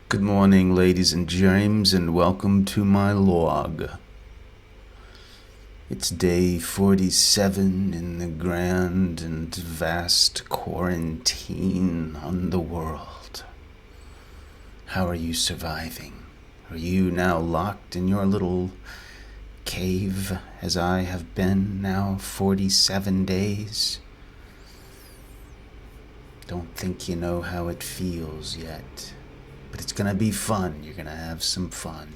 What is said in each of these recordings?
Good morning, ladies and germs, and welcome to my log. It's day 47 in the grand and vast quarantine on the world. How are you surviving? Are you now locked in your little cave, as I have been now 47 days? Don't think you know how it feels yet. But it's going to be fun. You're going to have some fun.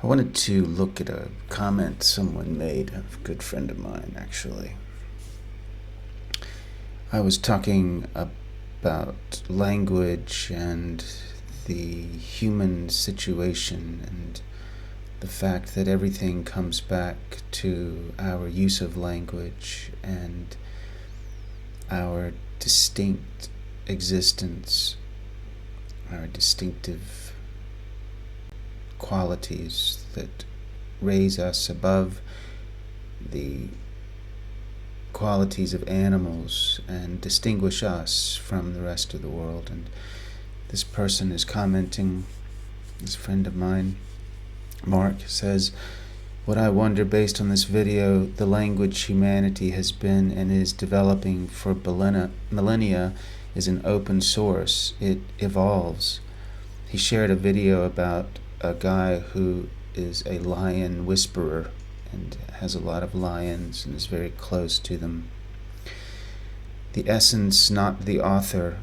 I wanted to look at a comment someone made, a good friend of mine, actually. I was talking about language and the human situation and the fact that everything comes back to our use of language and our distinct existence, our distinctive qualities that raise us above the qualities of animals and distinguish us from the rest of the world. And this person is commenting, this friend of mine, Mark, says, "What I wonder, based on this video, the language humanity has been and is developing for millennia is an open source. It evolves." He shared a video about a guy who is a lion whisperer and has a lot of lions and is very close to them. The essence, not the author.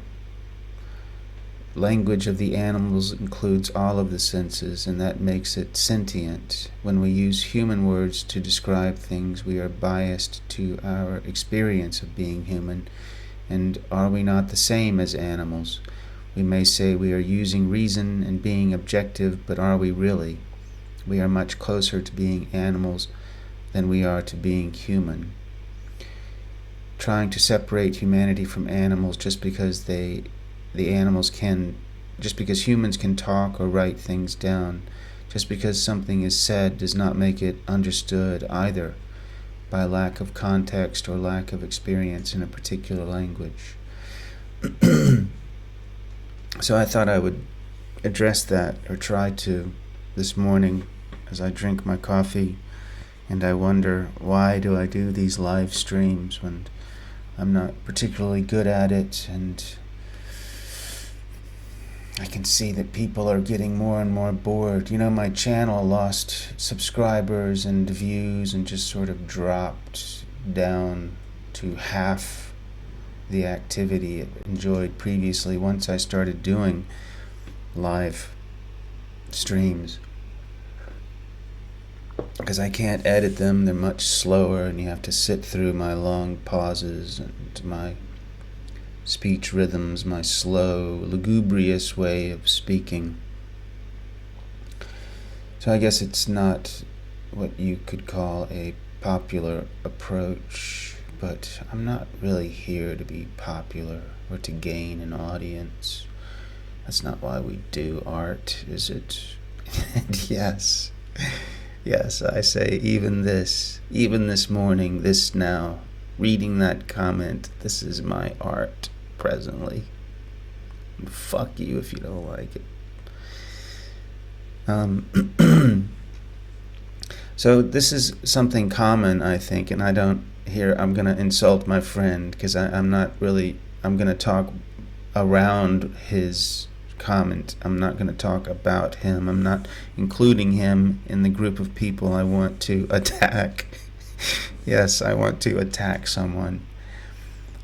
Language of the animals includes all of the senses, and that makes it sentient. When we use human words to describe things, we are biased to our experience of being human. And are we not the same as animals? We may say we are using reason and being objective, but are we really? We are much closer to being animals than we are to being human. Trying to separate humanity from animals just because just because humans can talk or write things down, just because something is said does not make it understood either, by lack of context or lack of experience in a particular language. So I thought I would address that, or try to, this morning as I drink my coffee, and I wonder, why do I do these live streams when I'm not particularly good at it, and I can see that people are getting more and more bored. You know, my channel lost subscribers and views and just sort of dropped down to half the activity it enjoyed previously once I started doing live streams. Because I can't edit them, they're much slower, and you have to sit through my long pauses and my speech rhythms, my slow, lugubrious way of speaking. So I guess it's not what you could call a popular approach, but I'm not really here to be popular or to gain an audience. That's not why we do art, is it? And yes, I say even this morning, this now, reading that comment, this is my art presently. Fuck you if you don't like it. So this is something common, I think, and I'm going to insult my friend, because I'm going to talk around his comment. I'm not going to talk about him. I'm not including him in the group of people I want to attack. Yes, I want to attack someone.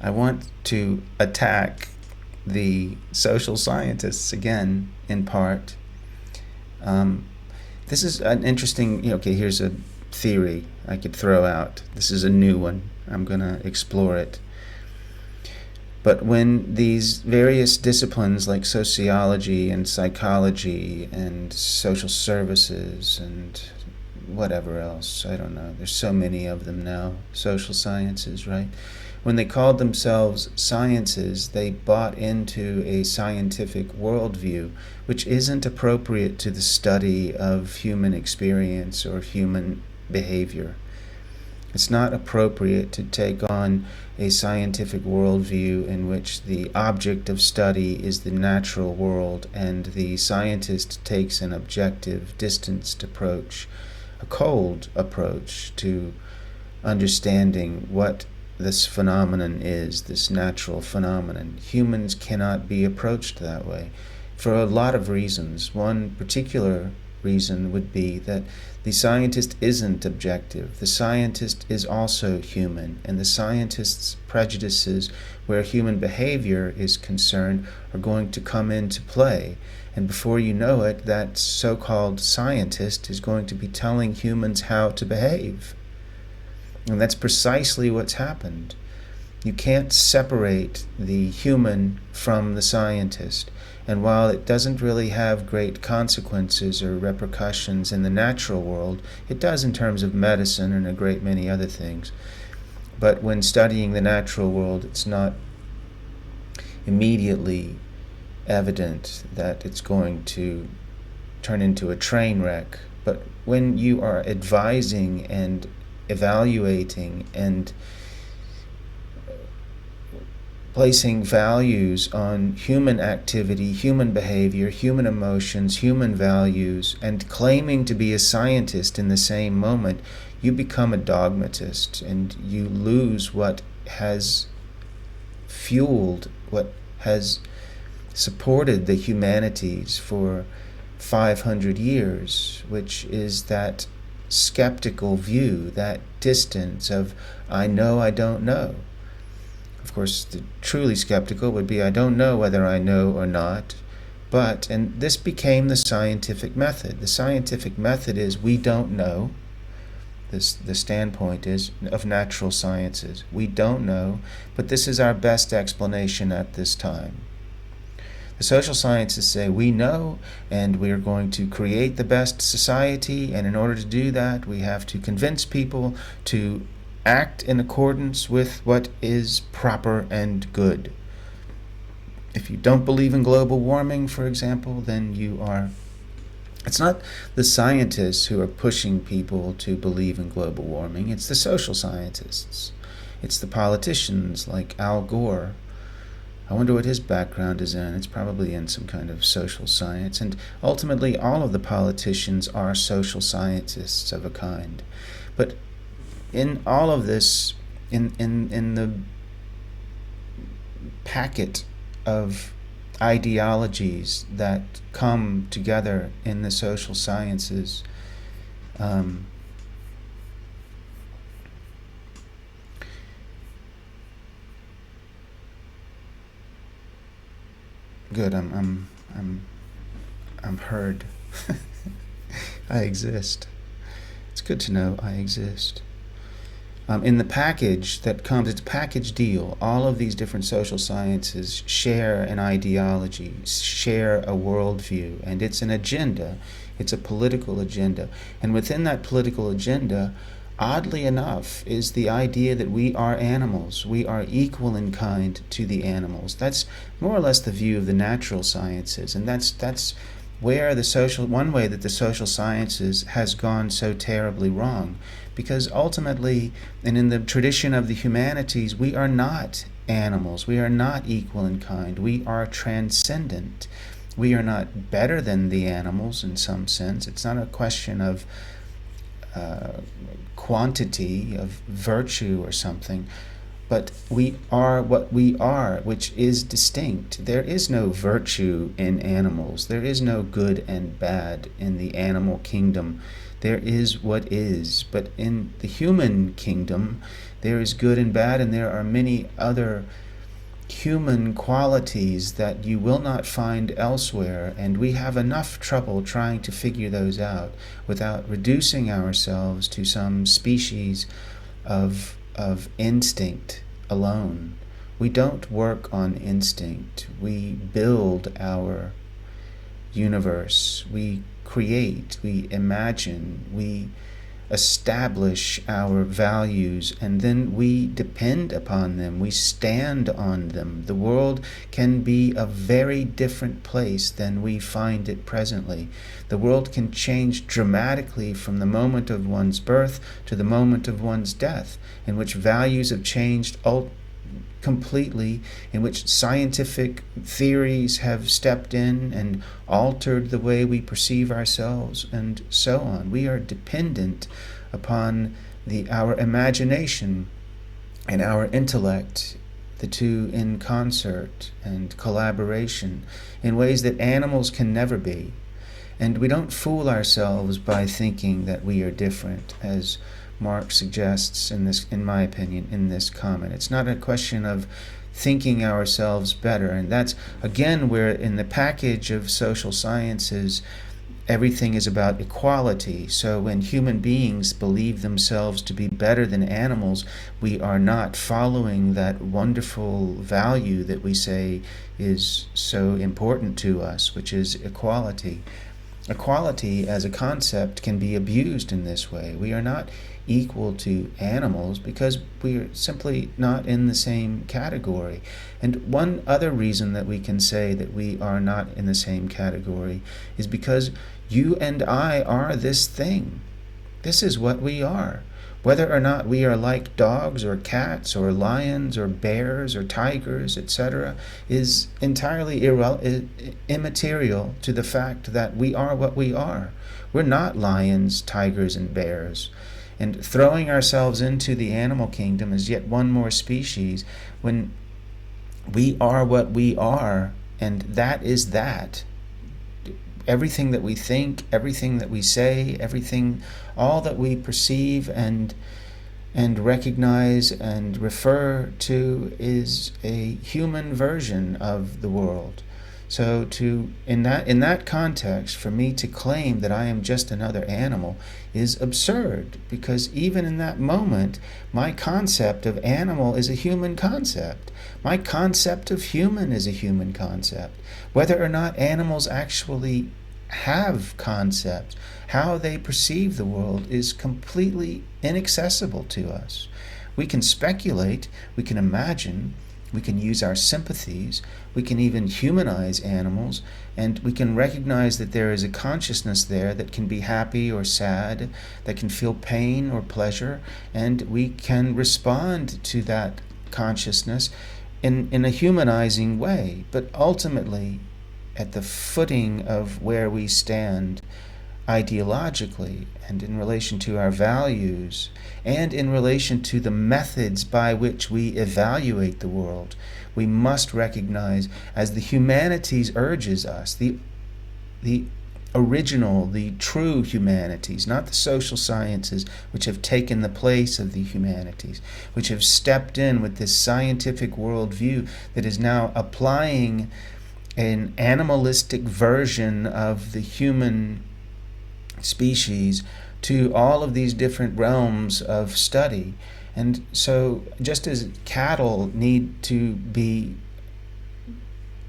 I want to attack the social scientists again, in part. This is an interesting, here's a theory I could throw out. This is a new one. I'm going to explore it. But when these various disciplines like sociology and psychology and social services and whatever else, I don't know, there's so many of them now, social sciences, right? When they called themselves sciences, they bought into a scientific worldview, which isn't appropriate to the study of human experience or human behavior. It's not appropriate to take on a scientific worldview in which the object of study is the natural world and the scientist takes an objective, distanced approach, a cold approach to understanding what this phenomenon is, this natural phenomenon. Humans cannot be approached that way for a lot of reasons. One particular reason would be that the scientist isn't objective. The scientist is also human, and the scientist's prejudices where human behavior is concerned are going to come into play. And before you know it, that so-called scientist is going to be telling humans how to behave. And that's precisely what's happened. You can't separate the human from the scientist. And while it doesn't really have great consequences or repercussions in the natural world, it does in terms of medicine and a great many other things. But when studying the natural world, it's not immediately evident that it's going to turn into a train wreck. But when you are advising and evaluating and placing values on human activity, human behavior, human emotions, human values, and claiming to be a scientist in the same moment, you become a dogmatist and you lose what has fueled, what has supported the humanities for 500 years, which is that skeptical view, that distance of, I know, I don't know. Of course, the truly skeptical would be, I don't know whether I know or not, but, and this became the scientific method. The scientific method is, we don't know. The standpoint is of natural sciences. We don't know, but this is our best explanation at this time. The social sciences say we know, and we're going to create the best society, and in order to do that, we have to convince people to act in accordance with what is proper and good. If you don't believe in global warming, for example, then you are... It's not the scientists who are pushing people to believe in global warming, it's the social scientists. It's the politicians like Al Gore. I wonder what his background is in. It's probably in some kind of social science. And ultimately, all of the politicians are social scientists of a kind. But in all of this, in the packet of ideologies that come together in the social sciences, good. I'm heard. I exist. It's good to know I exist. In the package that comes, it's a package deal. All of these different social sciences share an ideology, share a worldview, and it's an agenda. It's a political agenda. And within that political agenda, oddly enough, is the idea that we are animals. We are equal in kind to the animals. That's more or less the view of the natural sciences, and that's where one way that the social sciences has gone so terribly wrong. Because ultimately, and in the tradition of the humanities, we are not animals. We are not equal in kind. We are transcendent. We are not better than the animals in some sense. It's not a question of quantity, of virtue or something, but we are what we are, which is distinct. There is no virtue in animals. There is no good and bad in the animal kingdom. There is what is. But in the human kingdom, there is good and bad, and there are many other human qualities that you will not find elsewhere, and we have enough trouble trying to figure those out without reducing ourselves to some species of instinct alone. We don't work on instinct. We build our universe. We create, we imagine, we establish our values, and then we depend upon them, we stand on them, the world can be a very different place than we find it presently. The world can change dramatically from the moment of one's birth to the moment of one's death, in which values have changed completely, in which scientific theories have stepped in and altered the way we perceive ourselves, and so on. We are dependent upon our imagination and our intellect, the two in concert and collaboration, in ways that animals can never be. And we don't fool ourselves by thinking that we are different, as Mark suggests in my opinion, in this comment. It's not a question of thinking ourselves better. And that's, again, where in the package of social sciences, everything is about equality. So when human beings believe themselves to be better than animals, we are not following that wonderful value that we say is so important to us, which is equality. Equality as a concept can be abused in this way. We are not equal to animals because we are simply not in the same category. And one other reason that we can say that we are not in the same category is because you and I are this thing. This is what we are. Whether or not we are like dogs or cats or lions or bears or tigers, etc., is entirely immaterial to the fact that we are what we are. We're not lions, tigers, and bears. And throwing ourselves into the animal kingdom is yet one more species when we are what we are, and that is that. Everything that we think, everything that we say, everything, all that we perceive and recognize and refer to is a human version of the world. So in that context, for me to claim that I am just another animal is absurd, because even in that moment, my concept of animal is a human concept. My concept of human is a human concept. Whether or not animals actually have concepts, how they perceive the world is completely inaccessible to us. We can speculate, we can imagine, we can use our sympathies, we can even humanize animals, and we can recognize that there is a consciousness there that can be happy or sad, that can feel pain or pleasure, and we can respond to that consciousness in a humanizing way. But ultimately, at the footing of where we stand ideologically and in relation to our values and in relation to the methods by which we evaluate the world, we must recognize, as the humanities urges us, the original, the true humanities, not the social sciences which have taken the place of the humanities, which have stepped in with this scientific worldview that is now applying an animalistic version of the human species to all of these different realms of study. And so just as cattle need to be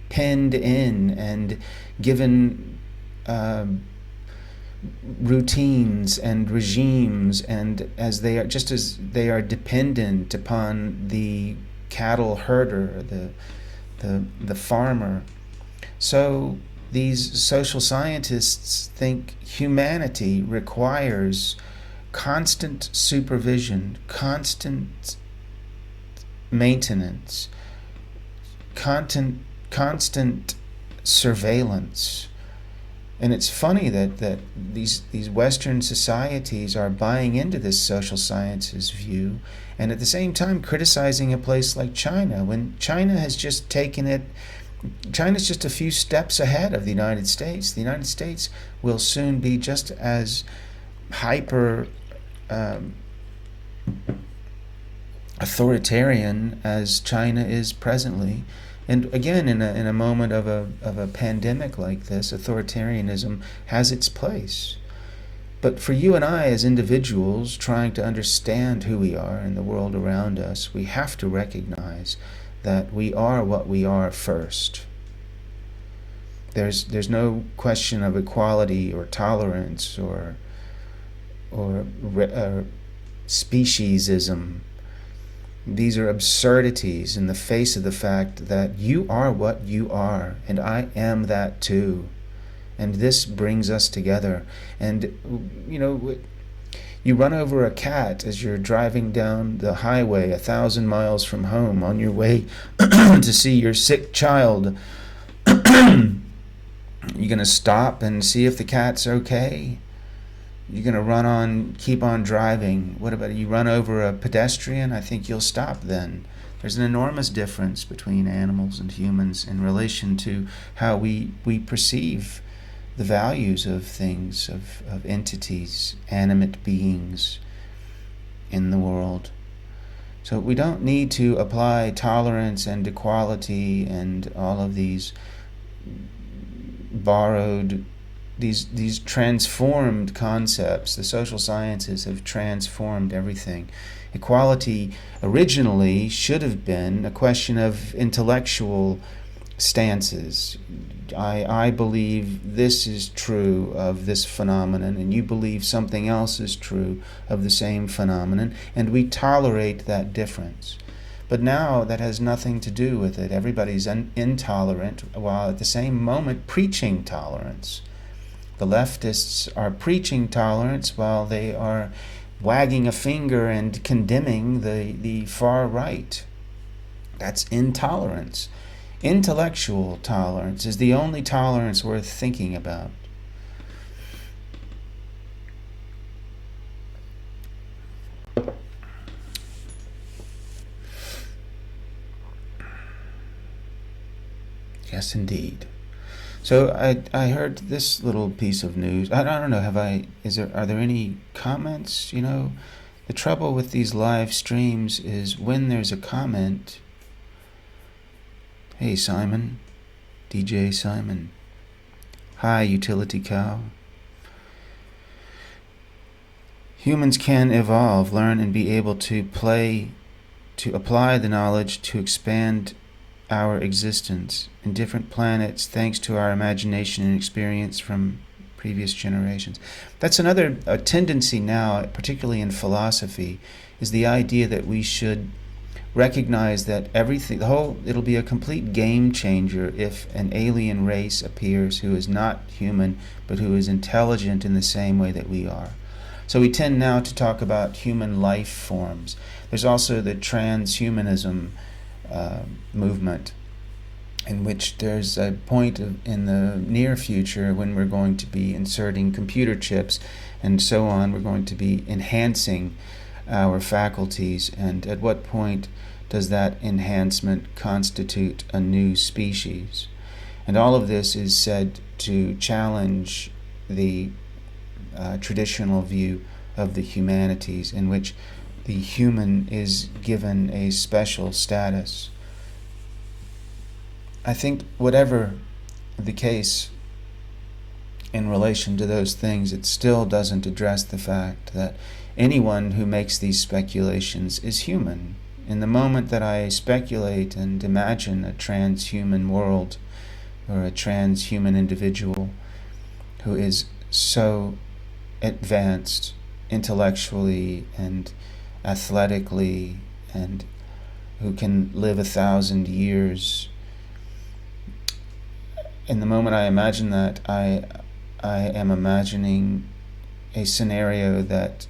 penned in and given routines and regimes, and as they are dependent upon the cattle herder, the farmer, so these social scientists think humanity requires constant supervision, constant maintenance, constant surveillance. And it's funny that these Western societies are buying into this social sciences view, and at the same time criticizing a place like China, when China has just taken it. China's just a few steps ahead of the United States. The United States will soon be just as hyper authoritarian as China is presently. And again, in a moment of a pandemic like this, authoritarianism has its place. But for you and I as individuals trying to understand who we are and the world around us, we have to recognize that we are what we are first. There's no question of equality or tolerance or or speciesism. These are absurdities in the face of the fact that you are what you are, and I am that too. And this brings us together. And, you run over a cat as you're driving down the highway 1,000 miles from home on your way to see your sick child. You're going to stop and see if the cat's okay? You're going to keep on driving. What about you run over a pedestrian? I think you'll stop then. There's an enormous difference between animals and humans in relation to how we perceive the values of things, of entities, animate beings in the world. So we don't need to apply tolerance and equality and all of these borrowed, these transformed concepts. The social sciences have transformed everything. Equality originally should have been a question of intellectual stances. I believe this is true of this phenomenon, and you believe something else is true of the same phenomenon, and we tolerate that difference. But now that has nothing to do with it. Everybody's intolerant while at the same moment preaching tolerance. The leftists are preaching tolerance while they are wagging a finger and condemning the far right. That's intolerance. Intellectual tolerance is the only tolerance worth thinking about. Yes, indeed. So I heard this little piece of news. I don't know. Are there any comments? The trouble with these live streams is when there's a comment. Hey, Simon, DJ Simon. Hi, Utility Cow. Humans can evolve, learn, and be able to apply the knowledge to expand our existence in different planets thanks to our imagination and experience from previous generations. That's another tendency now, particularly in philosophy, is the idea that we should recognize that it'll be a complete game changer if an alien race appears who is not human but who is intelligent in the same way that we are. So we tend now to talk about human life forms. There's also the transhumanism movement, in which there's a point in the near future when we're going to be inserting computer chips and so on. We're going to be enhancing our faculties, and at what point does that enhancement constitute a new species? And all of this is said to challenge the traditional view of the humanities, in which the human is given a special status. I think whatever the case in relation to those things, it still doesn't address the fact that anyone who makes these speculations is human. In the moment that I speculate and imagine a transhuman world or a transhuman individual who is so advanced intellectually and athletically and who can live 1,000 years, in the moment I imagine that, I am imagining a scenario that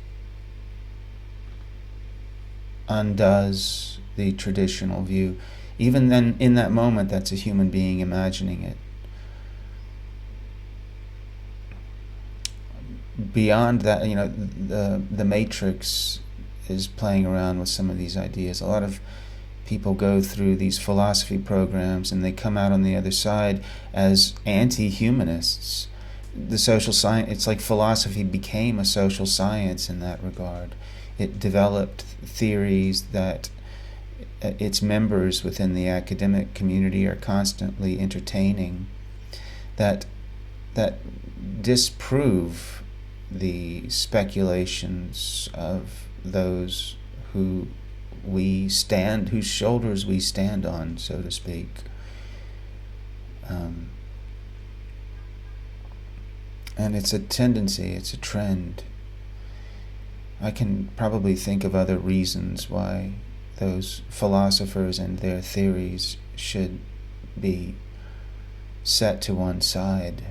undoes the traditional view. Even then, in that moment, that's a human being imagining it. Beyond that, the Matrix is playing around with some of these ideas. A lot of people go through these philosophy programs and they come out on the other side as anti-humanists. The social science, it's like philosophy became a social science in that regard. It developed theories that its members within the academic community are constantly entertaining that disprove the speculations of those whose shoulders we stand on, so to speak. And it's a tendency, it's a trend. I can probably think of other reasons why those philosophers and their theories should be set to one side.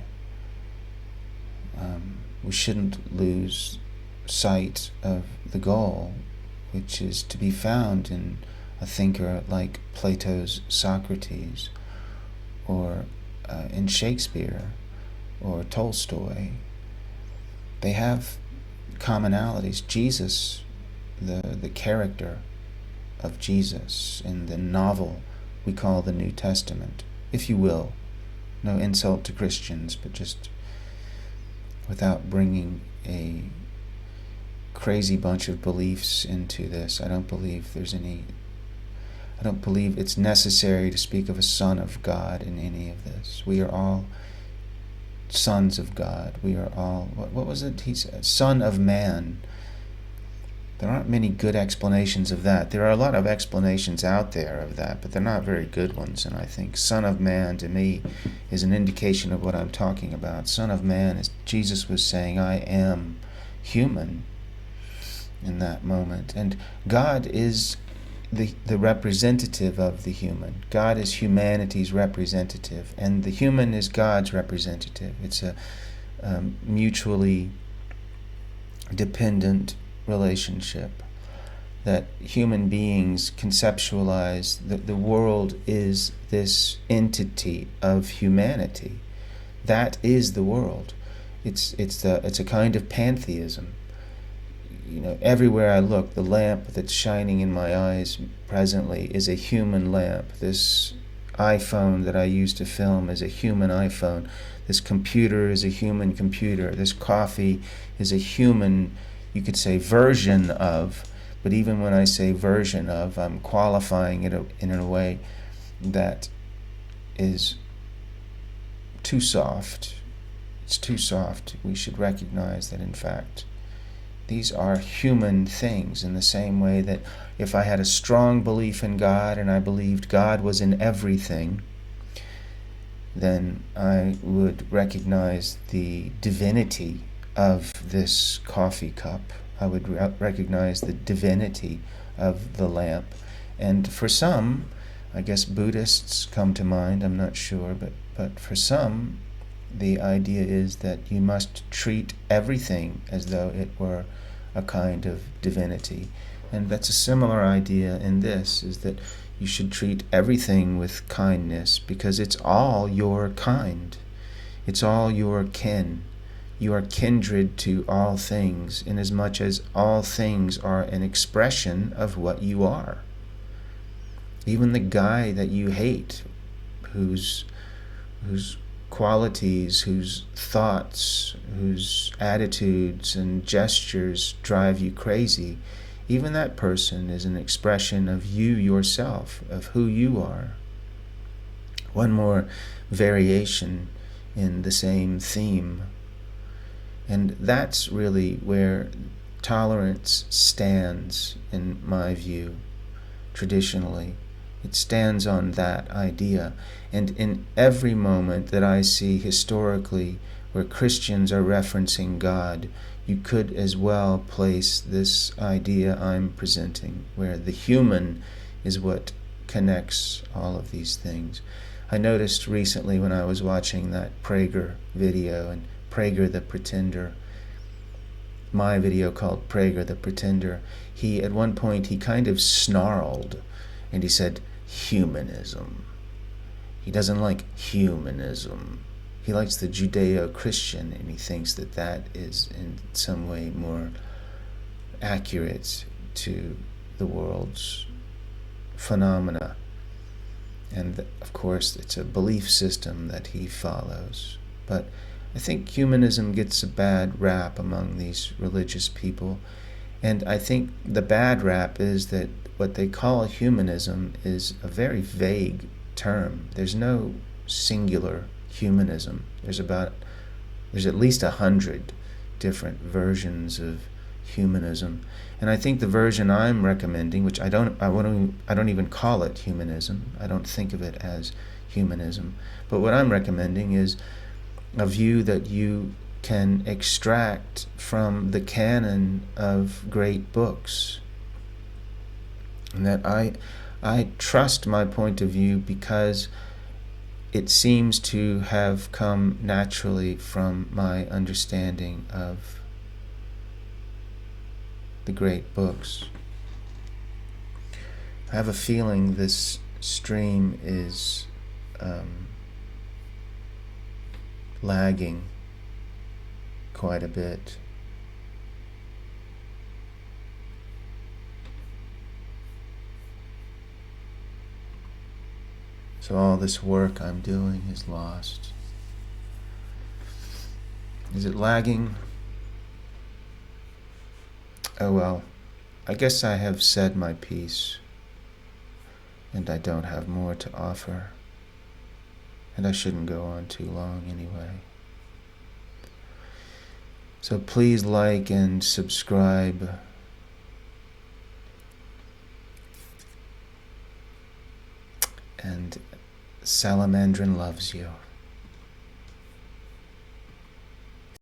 We shouldn't lose sight of the goal, which is to be found in a thinker like Plato's Socrates, or in Shakespeare, or Tolstoy. They have commonalities. Jesus, the character of Jesus in the novel we call the New Testament, if you will. No insult to Christians, but just without bringing a crazy bunch of beliefs into this. I don't believe it's necessary to speak of a son of God in any of this. We are all sons of God. We are all, what was it he said? Son of man. There aren't many good explanations of that. There are a lot of explanations out there of that, but they're not very good ones. And I think Son of Man, to me, is an indication of what I'm talking about. Son of Man, is Jesus was saying, I am human in that moment. And God is the representative of the human. God is humanity's representative, and the human is God's representative. It's a mutually dependent relationship that human beings conceptualize. That the world is this entity of humanity. That is the world. It's a kind of pantheism. Everywhere I look, the lamp that's shining in my eyes presently is a human lamp. This iPhone that I use to film is a human iPhone. This computer is a human computer. This coffee is a human, you could say, version of, but even when I say version of, I'm qualifying it in a way that is too soft. It's too soft. We should recognize that, in fact, these are human things, in the same way that if I had a strong belief in God and I believed God was in everything, then I would recognize the divinity of this coffee cup. I would recognize the divinity of the lamp. And for some, I guess Buddhists come to mind, I'm not sure, but for some, the idea is that you must treat everything as though it were a kind of divinity. And that's a similar idea in this, is that you should treat everything with kindness, because it's all your kind. It's all your kin. You are kindred to all things, inasmuch as all things are an expression of what you are. Even the guy that you hate, whose qualities, whose thoughts, whose attitudes and gestures drive you crazy, even that person is an expression of you yourself, of who you are. One more variation in the same theme. And that's really where tolerance stands, in my view, traditionally. It stands on that idea. And in every moment that I see historically where Christians are referencing God, you could as well place this idea I'm presenting, where the human is what connects all of these things. I noticed recently when I was watching that Prager video, and Prager the Pretender, my video called Prager the Pretender, at one point he kind of snarled and he said, humanism. He doesn't like humanism. He likes the Judeo-Christian, and he thinks that that is in some way more accurate to the world's phenomena. And of course, it's a belief system that he follows. But I think humanism gets a bad rap among these religious people. And I think the bad rap is that what they call humanism is a very vague term. There's no singular humanism. There's at least 100 different versions of humanism. And I think the version I'm recommending, which I don't even call it humanism. I don't think of it as humanism. But what I'm recommending is a view that you can extract from the canon of great books. And that I trust my point of view because it seems to have come naturally from my understanding of the great books. I have a feeling this stream is lagging quite a bit. So all this work I'm doing is lost. Is it lagging? Oh well, I guess I have said my piece, and I don't have more to offer, and I shouldn't go on too long anyway. So please like and subscribe. And Salamandren loves you.